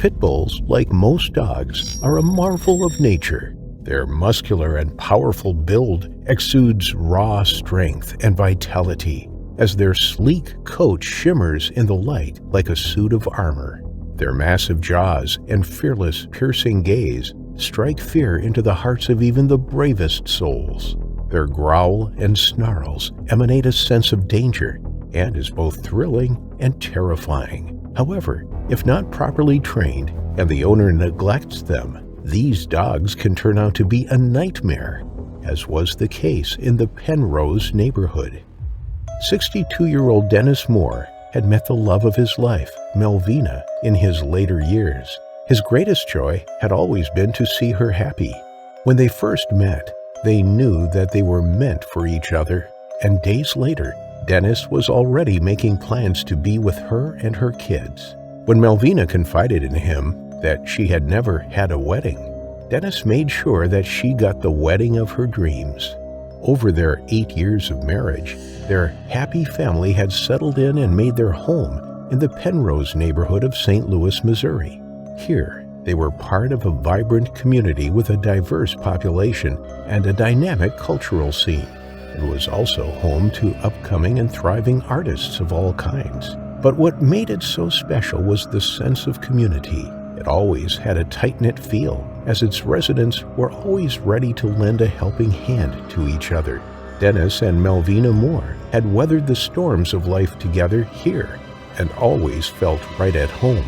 Pit bulls, like most dogs, are a marvel of nature. Their muscular and powerful build exudes raw strength and vitality, as their sleek coat shimmers in the light like a suit of armor. Their massive jaws and fearless, piercing gaze strike fear into the hearts of even the bravest souls. Their growl and snarls emanate a sense of danger and is both thrilling and terrifying. However, if not properly trained and the owner neglects them, these dogs can turn out to be a nightmare, as was the case in the Penrose neighborhood. 62-year-old Dennis Moore had met the love of his life, Melvina, in his later years. His greatest joy had always been to see her happy. When they first met, they knew that they were meant for each other, and days later, Dennis was already making plans to be with her and her kids. When Melvina confided in him that she had never had a wedding, Dennis made sure that she got the wedding of her dreams. Over their 8 years of marriage, their happy family had settled in and made their home in the Penrose neighborhood of St. Louis, Missouri. Here, they were part of a vibrant community with a diverse population and a dynamic cultural scene. It was also home to upcoming and thriving artists of all kinds. But what made it so special was the sense of community. It always had a tight-knit feel, as its residents were always ready to lend a helping hand to each other. Dennis and Melvina Moore had weathered the storms of life together here and always felt right at home.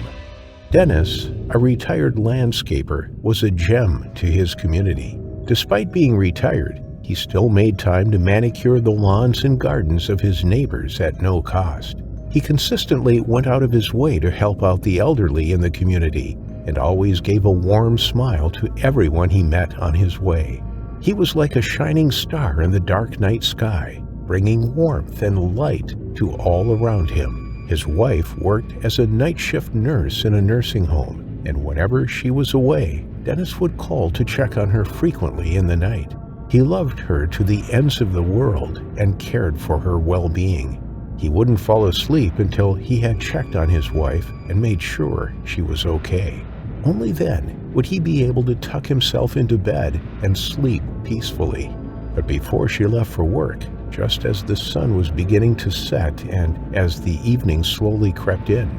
Dennis, a retired landscaper, was a gem to his community. Despite being retired, he still made time to manicure the lawns and gardens of his neighbors at no cost. He consistently went out of his way to help out the elderly in the community and always gave a warm smile to everyone he met on his way. He was like a shining star in the dark night sky, bringing warmth and light to all around him. His wife worked as a night shift nurse in a nursing home, and whenever she was away, Dennis would call to check on her frequently in the night. He loved her to the ends of the world and cared for her well-being. He wouldn't fall asleep until he had checked on his wife and made sure she was okay. Only then would he be able to tuck himself into bed and sleep peacefully. But before she left for work, just as the sun was beginning to set and as the evening slowly crept in,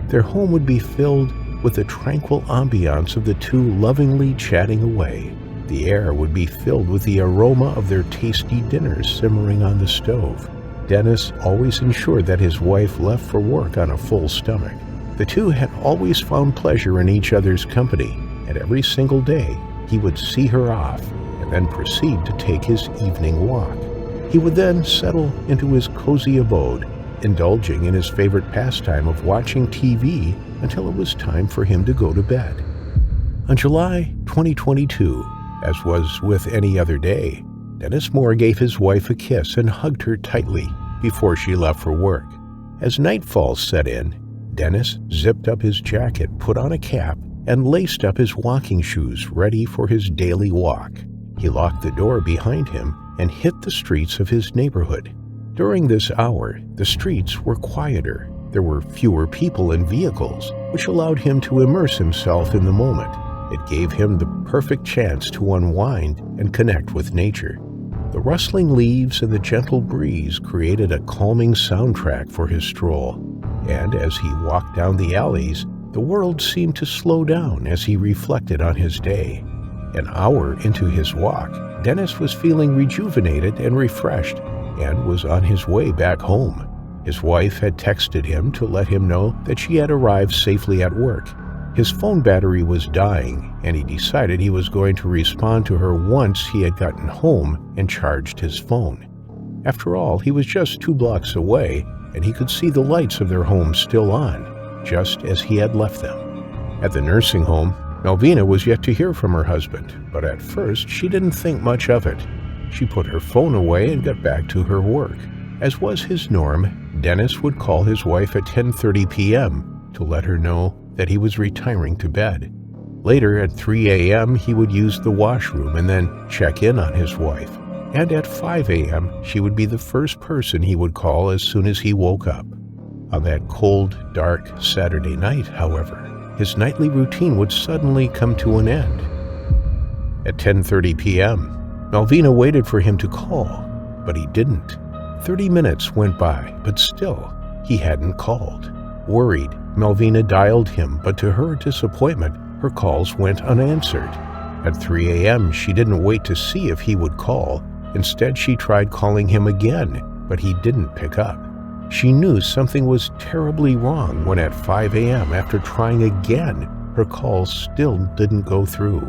their home would be filled with the tranquil ambiance of the two lovingly chatting away. The air would be filled with the aroma of their tasty dinners simmering on the stove. Dennis always ensured that his wife left for work on a full stomach. The two had always found pleasure in each other's company, and every single day he would see her off and then proceed to take his evening walk. He would then settle into his cozy abode, indulging in his favorite pastime of watching TV until it was time for him to go to bed. On July 2022, as was with any other day, Dennis Moore gave his wife a kiss and hugged her tightly before she left for work. As nightfall set in, Dennis zipped up his jacket, put on a cap, and laced up his walking shoes ready for his daily walk. He locked the door behind him and hit the streets of his neighborhood. During this hour, the streets were quieter. There were fewer people and vehicles, which allowed him to immerse himself in the moment. It gave him the perfect chance to unwind and connect with nature. The rustling leaves and the gentle breeze created a calming soundtrack for his stroll, and as he walked down the alleys, the world seemed to slow down as he reflected on his day. An hour into his walk, Dennis was feeling rejuvenated and refreshed and was on his way back home. His wife had texted him to let him know that she had arrived safely at work. His phone battery was dying, and he decided he was going to respond to her once he had gotten home and charged his phone. After all, he was just 2 blocks away, and he could see the lights of their home still on, just as he had left them. At the nursing home, Melvina was yet to hear from her husband, but at first she didn't think much of it. She put her phone away and got back to her work. As was his norm, Dennis would call his wife at 10:30 p.m. to let her know that he was retiring to bed. Later, at 3 a.m., he would use the washroom and then check in on his wife. And at 5 a.m., she would be the first person he would call as soon as he woke up. On that cold, dark Saturday night, however, his nightly routine would suddenly come to an end. At 10:30 p.m., Malvina waited for him to call, but he didn't. 30 minutes went by, but still, he hadn't called. Worried, Malvina dialed him, but to her disappointment, her calls went unanswered. At 3 a.m., she didn't wait to see if he would call. Instead, she tried calling him again, but he didn't pick up. She knew something was terribly wrong when at 5 a.m., after trying again, her calls still didn't go through.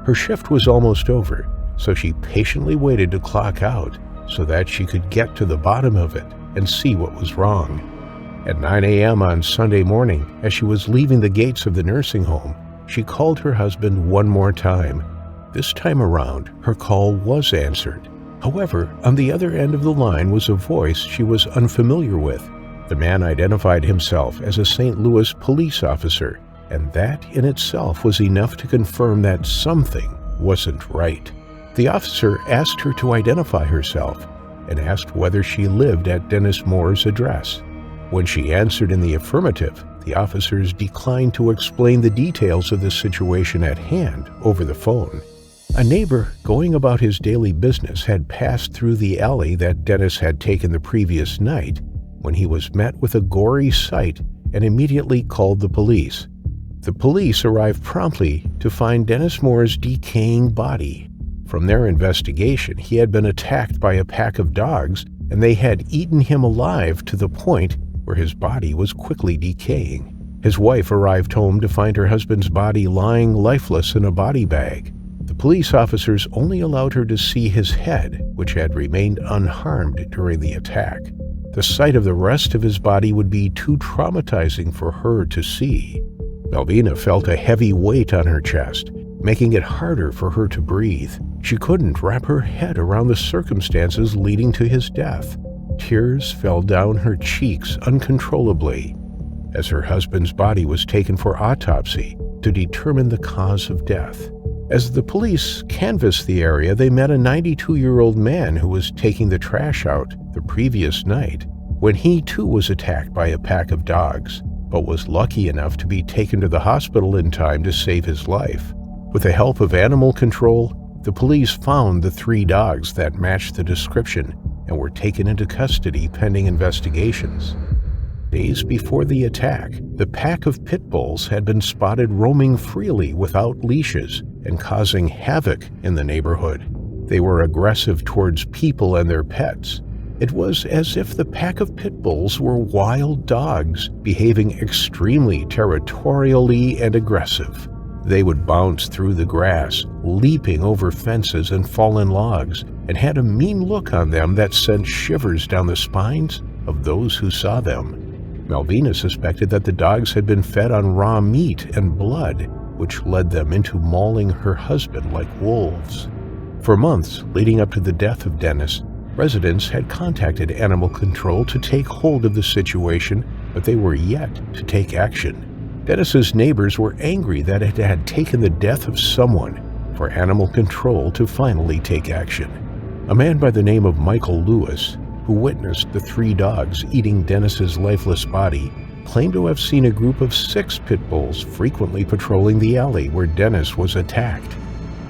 Her shift was almost over, so she patiently waited to clock out so that she could get to the bottom of it and see what was wrong. At 9 a.m. on Sunday morning, as she was leaving the gates of the nursing home, she called her husband one more time. This time around, her call was answered. However, on the other end of the line was a voice she was unfamiliar with. The man identified himself as a St. Louis police officer, and that in itself was enough to confirm that something wasn't right. The officer asked her to identify herself and asked whether she lived at Dennis Moore's address. When she answered in the affirmative, the officers declined to explain the details of the situation at hand over the phone. A neighbor going about his daily business had passed through the alley that Dennis had taken the previous night when he was met with a gory sight and immediately called the police. The police arrived promptly to find Dennis Moore's decaying body. From their investigation, he had been attacked by a pack of dogs, and they had eaten him alive to the point where his body was quickly decaying. His wife arrived home to find her husband's body lying lifeless in a body bag. The police officers only allowed her to see his head, which had remained unharmed during the attack. The sight of the rest of his body would be too traumatizing for her to see. Malvina felt a heavy weight on her chest, making it harder for her to breathe. She couldn't wrap her head around the circumstances leading to his death. Tears fell down her cheeks uncontrollably as her husband's body was taken for autopsy to determine the cause of death. As the police canvassed the area, they met a 92-year-old man who was taking the trash out the previous night when he too was attacked by a pack of dogs, but was lucky enough to be taken to the hospital in time to save his life. With the help of animal control, the police found the 3 dogs that matched the description and were taken into custody pending investigations. Days before the attack, the pack of pit bulls had been spotted roaming freely without leashes and causing havoc in the neighborhood. They were aggressive towards people and their pets. It was as if the pack of pit bulls were wild dogs, behaving extremely territorially and aggressive. They would bounce through the grass, leaping over fences and fallen logs, and had a mean look on them that sent shivers down the spines of those who saw them. Malvina suspected that the dogs had been fed on raw meat and blood, which led them into mauling her husband like wolves. For months leading up to the death of Dennis, residents had contacted animal control to take hold of the situation, but they were yet to take action. Dennis's neighbors were angry that it had taken the death of someone for animal control to finally take action. A man by the name of Michael Lewis, who witnessed the 3 dogs eating Dennis's lifeless body, claimed to have seen a group of 6 pit bulls frequently patrolling the alley where Dennis was attacked.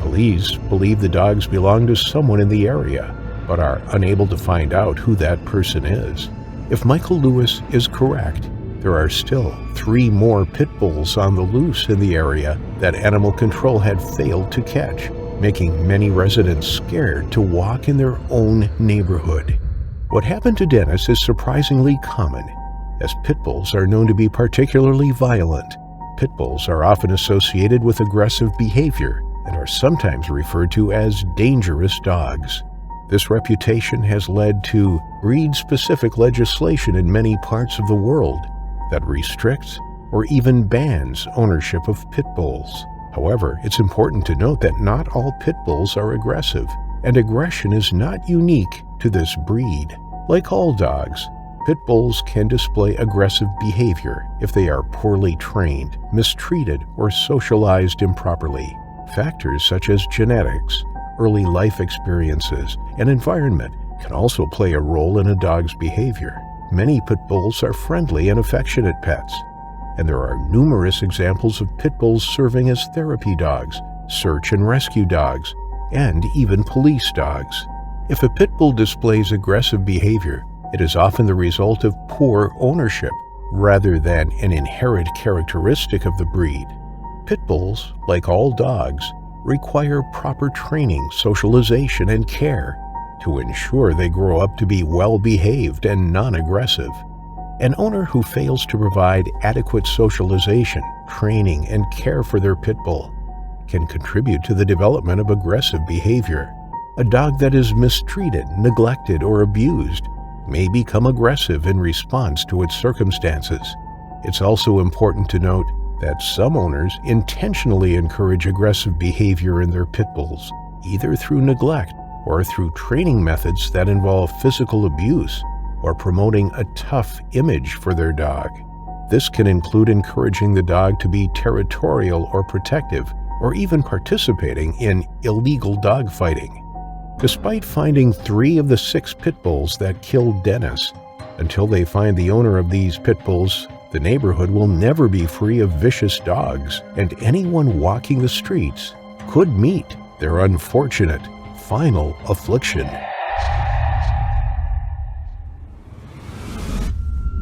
Police believe the dogs belong to someone in the area, but are unable to find out who that person is. If Michael Lewis is correct, there are still 3 more pit bulls on the loose in the area that animal control had failed to catch, making many residents scared to walk in their own neighborhood. What happened to Dennis is surprisingly common, as pit bulls are known to be particularly violent. Pit bulls are often associated with aggressive behavior and are sometimes referred to as dangerous dogs. This reputation has led to breed-specific legislation in many parts of the world that restricts or even bans ownership of pit bulls. However, it's important to note that not all pit bulls are aggressive, and aggression is not unique to this breed. Like all dogs, pit bulls can display aggressive behavior if they are poorly trained, mistreated, or socialized improperly. Factors such as genetics, early life experiences, and environment can also play a role in a dog's behavior. Many pit bulls are friendly and affectionate pets. and there are numerous examples of pit bulls serving as therapy dogs, search and rescue dogs, and even police dogs. If a pit bull displays aggressive behavior, it is often the result of poor ownership rather than an inherent characteristic of the breed. Pit bulls, like all dogs, require proper training, socialization, and care to ensure they grow up to be well-behaved and non-aggressive. An owner who fails to provide adequate socialization, training, and care for their pit bull can contribute to the development of aggressive behavior. A dog that is mistreated, neglected, or abused may become aggressive in response to its circumstances. It's also important to note that some owners intentionally encourage aggressive behavior in their pit bulls, either through neglect or through training methods that involve physical abuse or promoting a tough image for their dog. This can include encouraging the dog to be territorial or protective, or even participating in illegal dog fighting. Despite finding 3 of the 6 pit bulls that killed Dennis, until they find the owner of these pit bulls, the neighborhood will never be free of vicious dogs, and anyone walking the streets could meet their unfortunate final affliction.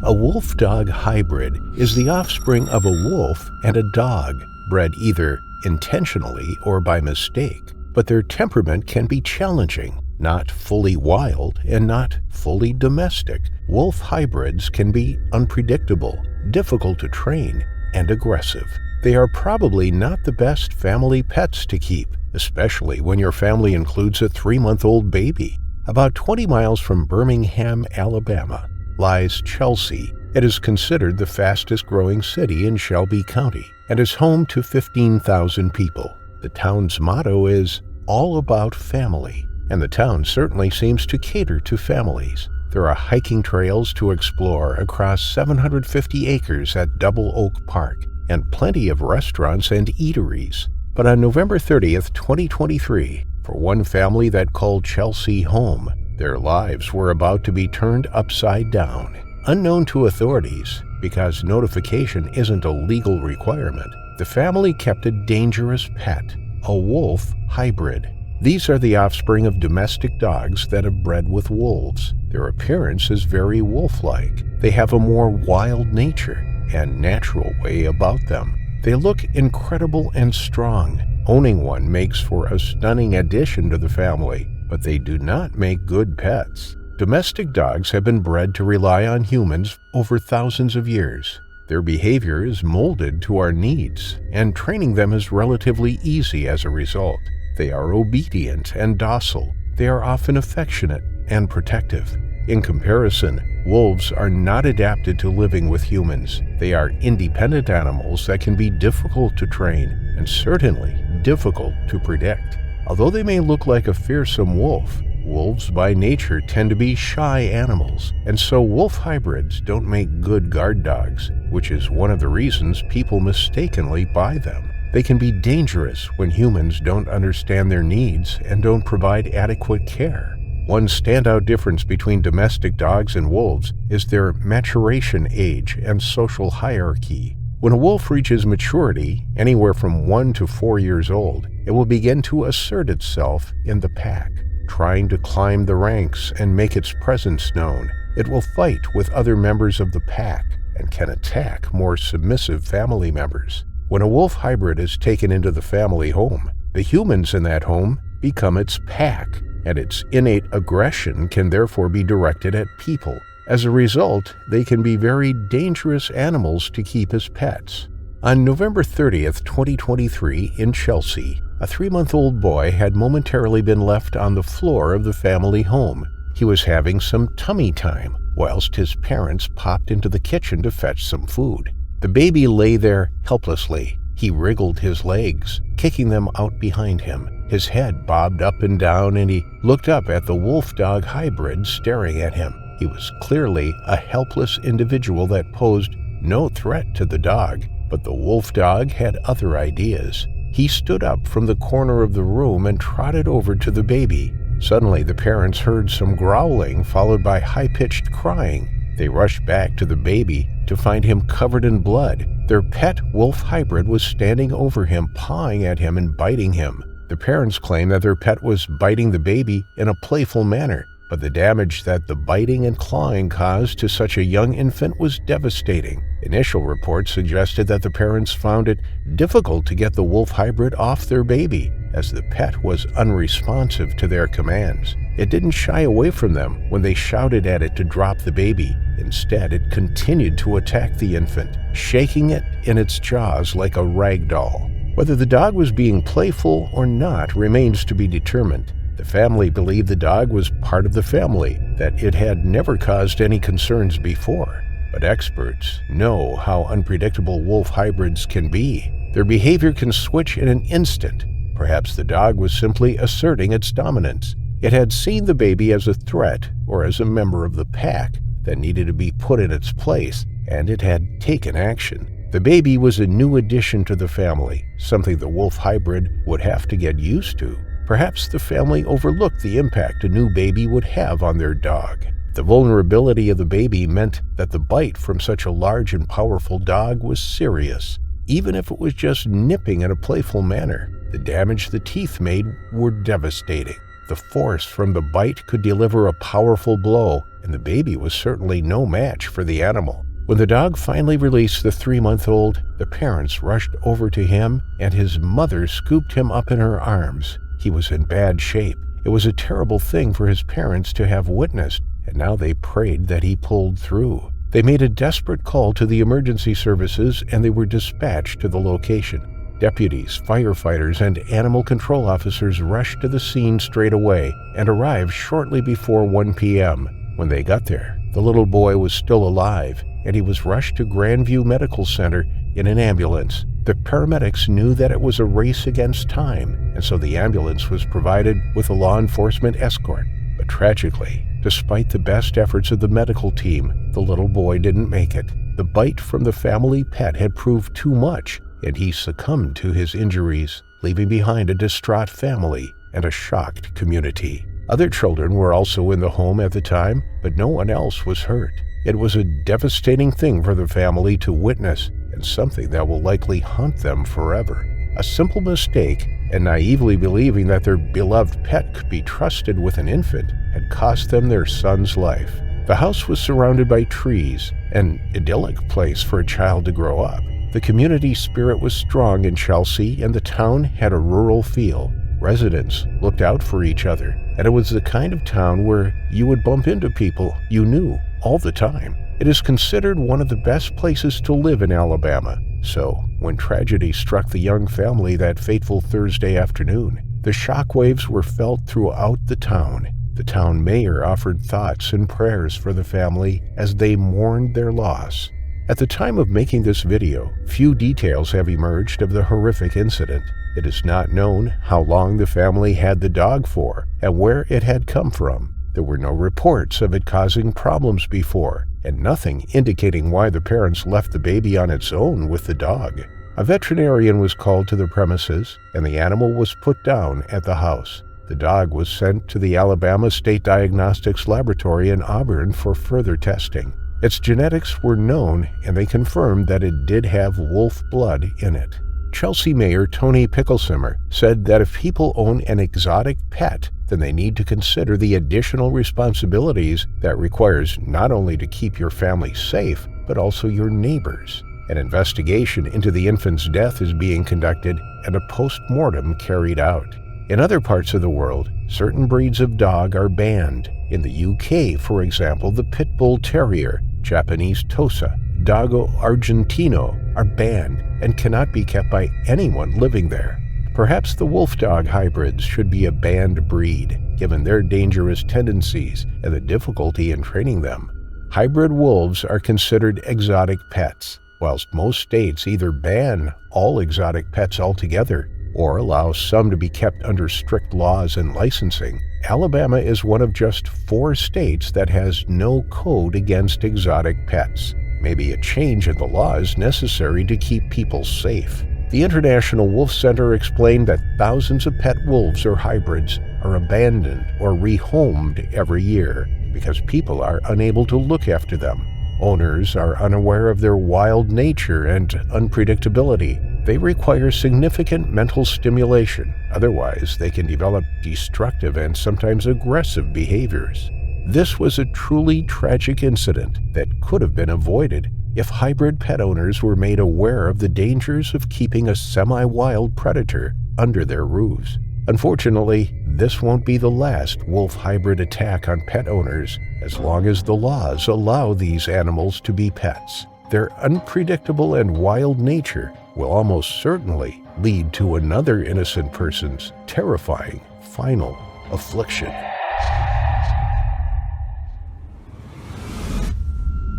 A wolf-dog hybrid is the offspring of a wolf and a dog, bred either intentionally or by mistake, but their temperament can be challenging, not fully wild and not fully domestic. Wolf hybrids can be unpredictable, difficult to train, and aggressive. They are probably not the best family pets to keep, especially when your family includes a 3-month-old baby. About 20 miles from Birmingham, Alabama, lies Chelsea. It is considered the fastest-growing city in Shelby County and is home to 15,000 people. The town's motto is all about family, and the town certainly seems to cater to families. There are hiking trails to explore across 750 acres at Double Oak Park, and plenty of restaurants and eateries. But on November 30th, 2023, for one family that called Chelsea home, their lives were about to be turned upside down. Unknown to authorities, because notification isn't a legal requirement, the family kept a dangerous pet, a wolf hybrid. These are the offspring of domestic dogs that have bred with wolves. Their appearance is very wolf-like. They have a more wild nature and natural way about them. They look incredible and strong. Owning one makes for a stunning addition to the family, but they do not make good pets. Domestic dogs have been bred to rely on humans over thousands of years. Their behavior is molded to our needs, and training them is relatively easy as a result. They are obedient and docile. They are often affectionate and protective. In comparison, wolves are not adapted to living with humans. They are independent animals that can be difficult to train and certainly difficult to predict. Although they may look like a fearsome wolf, wolves by nature tend to be shy animals, and so wolf hybrids don't make good guard dogs, which is one of the reasons people mistakenly buy them. They can be dangerous when humans don't understand their needs and don't provide adequate care. One standout difference between domestic dogs and wolves is their maturation age and social hierarchy. When a wolf reaches maturity, anywhere from 1 to 4 years old, it will begin to assert itself in the pack, trying to climb the ranks and make its presence known. It will fight with other members of the pack and can attack more submissive family members. When a wolf hybrid is taken into the family home, the humans in that home become its pack, and its innate aggression can therefore be directed at people. As a result, they can be very dangerous animals to keep as pets. On November 30th, 2023, in Chelsea, a 3-month-old boy had momentarily been left on the floor of the family home. He was having some tummy time, whilst his parents popped into the kitchen to fetch some food. The baby lay there helplessly. He wriggled his legs, kicking them out behind him. His head bobbed up and down, and he looked up at the wolf-dog hybrid staring at him. He was clearly a helpless individual that posed no threat to the dog, but the wolf dog had other ideas. He stood up from the corner of the room and trotted over to the baby. Suddenly, the parents heard some growling followed by high-pitched crying. They rushed back to the baby to find him covered in blood. Their pet wolf hybrid was standing over him, pawing at him and biting him. The parents claimed that their pet was biting the baby in a playful manner, but the damage that the biting and clawing caused to such a young infant was devastating. Initial reports suggested that the parents found it difficult to get the wolf hybrid off their baby, as the pet was unresponsive to their commands. It didn't shy away from them when they shouted at it to drop the baby. Instead, it continued to attack the infant, shaking it in its jaws like a rag doll. Whether the dog was being playful or not remains to be determined. The family believed the dog was part of the family, that it had never caused any concerns before. But experts know how unpredictable wolf hybrids can be. Their behavior can switch in an instant. Perhaps the dog was simply asserting its dominance. It had seen the baby as a threat or as a member of the pack that needed to be put in its place, and it had taken action. The baby was a new addition to the family, something the wolf hybrid would have to get used to. Perhaps the family overlooked the impact a new baby would have on their dog. The vulnerability of the baby meant that the bite from such a large and powerful dog was serious. Even if it was just nipping in a playful manner, the damage the teeth made were devastating. The force from the bite could deliver a powerful blow, and the baby was certainly no match for the animal. When the dog finally released the 3-month-old, the parents rushed over to him, and his mother scooped him up in her arms. He was in bad shape. It was a terrible thing for his parents to have witnessed, and now they prayed that he pulled through. They made a desperate call to the emergency services, and they were dispatched to the location. Deputies, firefighters, and animal control officers rushed to the scene straight away and arrived shortly before 1 p.m. When they got there, the little boy was still alive, and he was rushed to Grandview Medical Center in an ambulance. The paramedics knew that it was a race against time, and so the ambulance was provided with a law enforcement escort. But tragically, despite the best efforts of the medical team, the little boy didn't make it. The bite from the family pet had proved too much, and he succumbed to his injuries, leaving behind a distraught family and a shocked community. Other children were also in the home at the time, but no one else was hurt. It was a devastating thing for the family to witness, and something that will likely haunt them forever. A simple mistake, and naively believing that their beloved pet could be trusted with an infant, had cost them their son's life. The house was surrounded by trees, an idyllic place for a child to grow up. The community spirit was strong in Chelsea, and the town had a rural feel. Residents looked out for each other, and it was the kind of town where you would bump into people you knew all the time. It is considered one of the best places to live in Alabama. So, when tragedy struck the young family that fateful Thursday afternoon, the shockwaves were felt throughout the town. The town mayor offered thoughts and prayers for the family as they mourned their loss. At the time of making this video, few details have emerged of the horrific incident. It is not known how long the family had the dog for and where it had come from. There were no reports of it causing problems before, and nothing indicating why the parents left the baby on its own with the dog. A veterinarian was called to the premises, and the animal was put down at the house. The dog was sent to the Alabama State Diagnostics Laboratory in Auburn for further testing. Its genetics were known, and they confirmed that it did have wolf blood in it. Chelsea Mayor Tony Picklesimmer said that if people own an exotic pet, then they need to consider the additional responsibilities that requires not only to keep your family safe, but also your neighbors. An investigation into the infant's death is being conducted and a post-mortem carried out. In other parts of the world, certain breeds of dog are banned. In the UK, for example, the Pit Bull Terrier, Japanese Tosa, Dogo Argentino are banned and cannot be kept by anyone living there. Perhaps the wolf dog hybrids should be a banned breed, given their dangerous tendencies and the difficulty in training them. Hybrid wolves are considered exotic pets, whilst most states either ban all exotic pets altogether or allow some to be kept under strict laws and licensing. Alabama is one of just 4 states that has no code against exotic pets. Maybe a change in the law is necessary to keep people safe. The International Wolf Center explained that thousands of pet wolves or hybrids are abandoned or rehomed every year. because people are unable to look after them. Owners are unaware of their wild nature and unpredictability. They require significant mental stimulation, otherwise they can develop destructive and sometimes aggressive behaviors. This was a truly tragic incident that could have been avoided if hybrid pet owners were made aware of the dangers of keeping a semi-wild predator under their roofs. Unfortunately, this won't be the last wolf hybrid attack on pet owners as long as the laws allow these animals to be pets. Their unpredictable and wild nature will almost certainly lead to another innocent person's terrifying final affliction.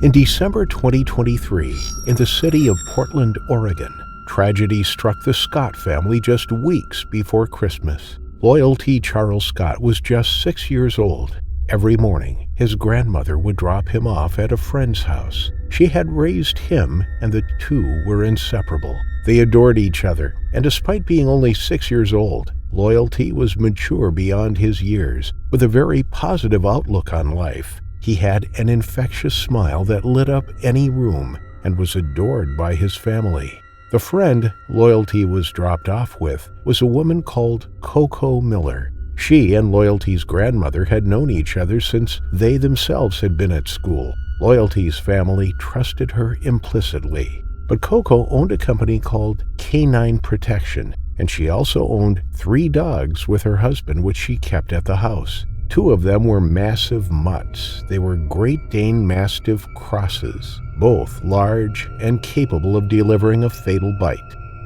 In December 2023, in the city of Portland, Oregon, tragedy struck the Scott family just weeks before Christmas. Loyalty Charles Scott was just 6 years old. Every morning, his grandmother would drop him off at a friend's house. She had raised him, and the two were inseparable. They adored each other, and despite being only 6 years old, Loyalty was mature beyond his years, with a very positive outlook on life. He had an infectious smile that lit up any room and was adored by his family. The friend Loyalty was dropped off with was a woman called Coco Miller. She and Loyalty's grandmother had known each other since they themselves had been at school. Loyalty's family trusted her implicitly. But Coco owned a company called Canine Protection, and she also owned 3 dogs with her husband, which she kept at the house. 2 of them were massive mutts. They were Great Dane Mastiff crosses, both large and capable of delivering a fatal bite.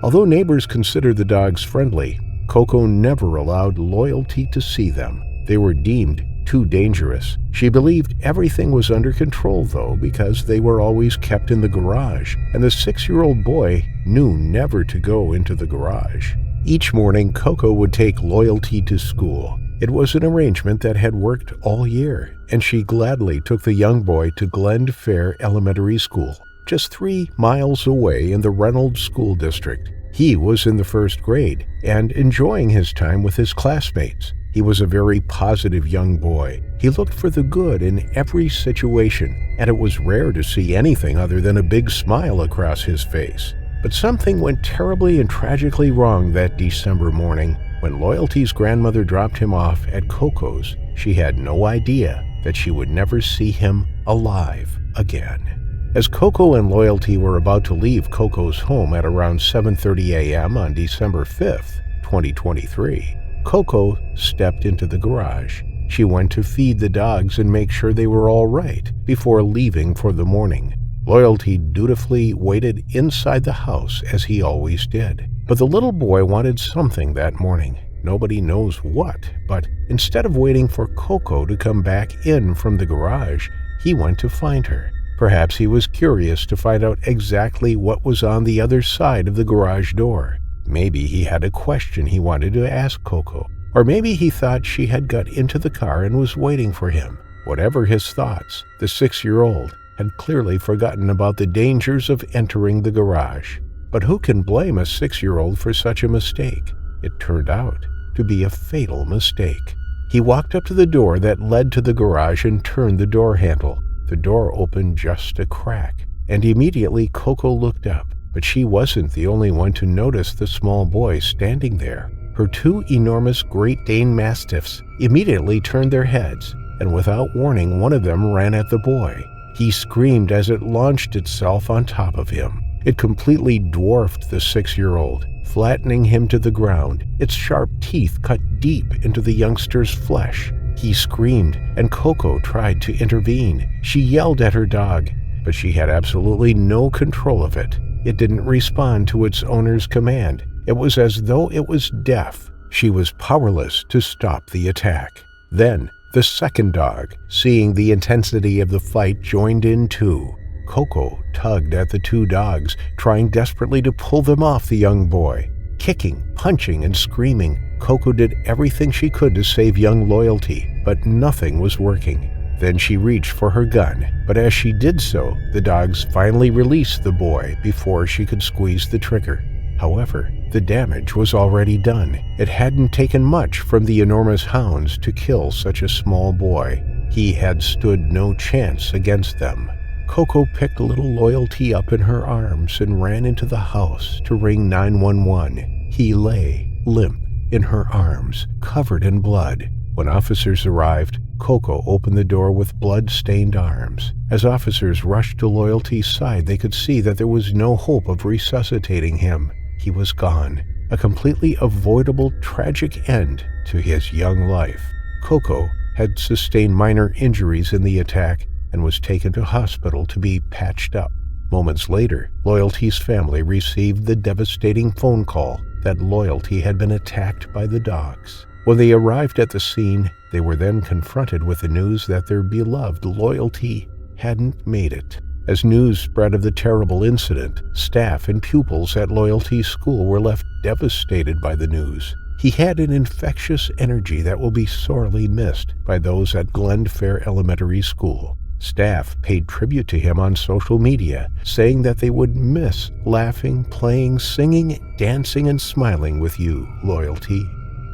Although neighbors considered the dogs friendly, Coco never allowed Loyalty to see them. They were deemed too dangerous. She believed everything was under control, though, because they were always kept in the garage, and the 6-year-old boy knew never to go into the garage. Each morning, Coco would take Loyalty to school. It was an arrangement that had worked all year, and she gladly took the young boy to Glen Fair Elementary School, just 3 miles away in the Reynolds School District. He was in the 1st grade and enjoying his time with his classmates. He was a very positive young boy. He looked for the good in every situation, and it was rare to see anything other than a big smile across his face. But something went terribly and tragically wrong that December morning. When Loyalty's grandmother dropped him off at Coco's, she had no idea that she would never see him alive again. As Coco and Loyalty were about to leave Coco's home at around 7:30 a.m. on December 5th, 2023, Coco stepped into the garage. She went to feed the dogs and make sure they were all right before leaving for the morning. Loyalty dutifully waited inside the house as he always did. But the little boy wanted something that morning. Nobody knows what, but instead of waiting for Coco to come back in from the garage, he went to find her. Perhaps he was curious to find out exactly what was on the other side of the garage door. Maybe he had a question he wanted to ask Coco, or maybe he thought she had got into the car and was waiting for him. Whatever his thoughts, the 6-year-old had clearly forgotten about the dangers of entering the garage. But who can blame a 6-year-old for such a mistake? It turned out to be a fatal mistake. He walked up to the door that led to the garage and turned the door handle. The door opened just a crack, and immediately Coco looked up. But she wasn't the only one to notice the small boy standing there. Her 2 enormous Great Dane Mastiffs immediately turned their heads, and without warning, one of them ran at the boy. He screamed as it launched itself on top of him. It completely dwarfed the 6-year-old, flattening him to the ground. Its sharp teeth cut deep into the youngster's flesh. He screamed, and Coco tried to intervene. She yelled at her dog, but she had absolutely no control of it. It didn't respond to its owner's command. It was as though it was deaf. She was powerless to stop the attack. Then, the second dog, seeing the intensity of the fight, joined in too. Coco tugged at the 2 dogs, trying desperately to pull them off the young boy. Kicking, punching, and screaming, Coco did everything she could to save young Loyalty, but nothing was working. Then she reached for her gun, but as she did so, the dogs finally released the boy before she could squeeze the trigger. However, the damage was already done. It hadn't taken much from the enormous hounds to kill such a small boy. He had stood no chance against them. Coco picked little Loyalty up in her arms and ran into the house to ring 911. He lay, limp, in her arms, covered in blood. When officers arrived, Coco opened the door with blood-stained arms. As officers rushed to Loyalty's side, they could see that there was no hope of resuscitating him. He was gone. A completely avoidable, tragic end to his young life. Coco had sustained minor injuries in the attack and was taken to hospital to be patched up. Moments later, Loyalty's family received the devastating phone call that Loyalty had been attacked by the dogs. When they arrived at the scene, they were then confronted with the news that their beloved Loyalty hadn't made it. As news spread of the terrible incident, staff and pupils at Loyalty's school were left devastated by the news. He had an infectious energy that will be sorely missed by those at Glenfair Elementary School. Staff paid tribute to him on social media, saying that they would miss laughing, playing, singing, dancing, and smiling with you, Loyalty.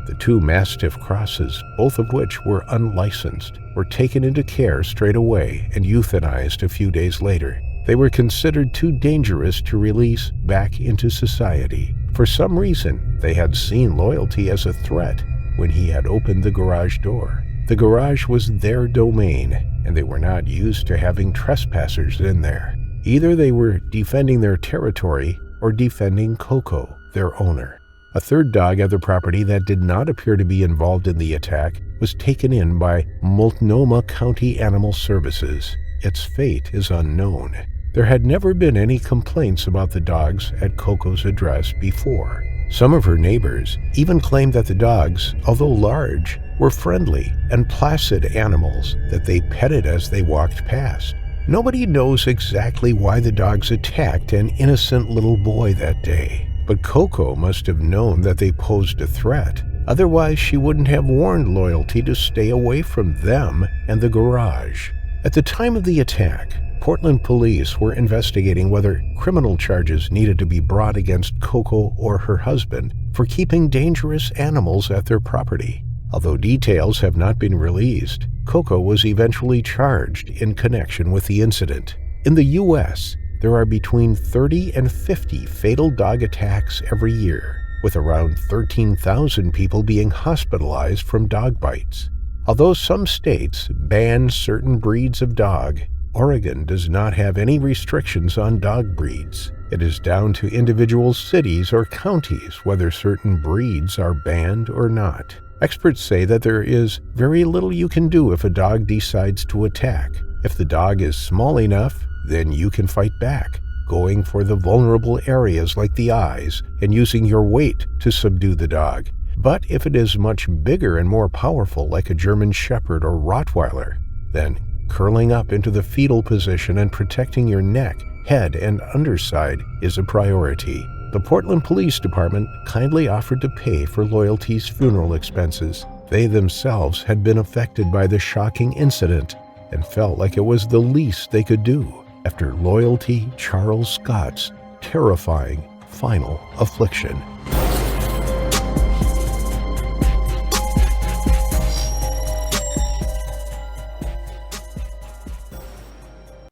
The two Mastiff crosses, both of which were unlicensed, were taken into care straight away and euthanized a few days later. They were considered too dangerous to release back into society. For some reason, they had seen Loyalty as a threat when he had opened the garage door. The garage was their domain, and they were not used to having trespassers in there. Either they were defending their territory or defending Coco, their owner. A third dog at the property that did not appear to be involved in the attack was taken in by Multnomah County Animal Services. Its fate is unknown. There had never been any complaints about the dogs at Coco's address before. Some of her neighbors even claimed that the dogs, although large, were friendly and placid animals that they petted as they walked past. Nobody knows exactly why the dogs attacked an innocent little boy that day. But Coco must have known that they posed a threat. Otherwise, she wouldn't have warned Loyalty to stay away from them and the garage. At the time of the attack, Portland police were investigating whether criminal charges needed to be brought against Coco or her husband for keeping dangerous animals at their property. Although details have not been released, Coco was eventually charged in connection with the incident. In the U.S., there are between 30 and 50 fatal dog attacks every year, with around 13,000 people being hospitalized from dog bites. Although some states ban certain breeds of dog, Oregon does not have any restrictions on dog breeds. It is down to individual cities or counties whether certain breeds are banned or not. Experts say that there is very little you can do if a dog decides to attack. If the dog is small enough, then you can fight back, going for the vulnerable areas like the eyes and using your weight to subdue the dog. But if it is much bigger and more powerful like a German Shepherd or Rottweiler, then curling up into the fetal position and protecting your neck, head, and underside is a priority. The Portland Police Department kindly offered to pay for Loyalty's funeral expenses. They themselves had been affected by the shocking incident and felt like it was the least they could do after Loyalty Charles Scott's terrifying final affliction.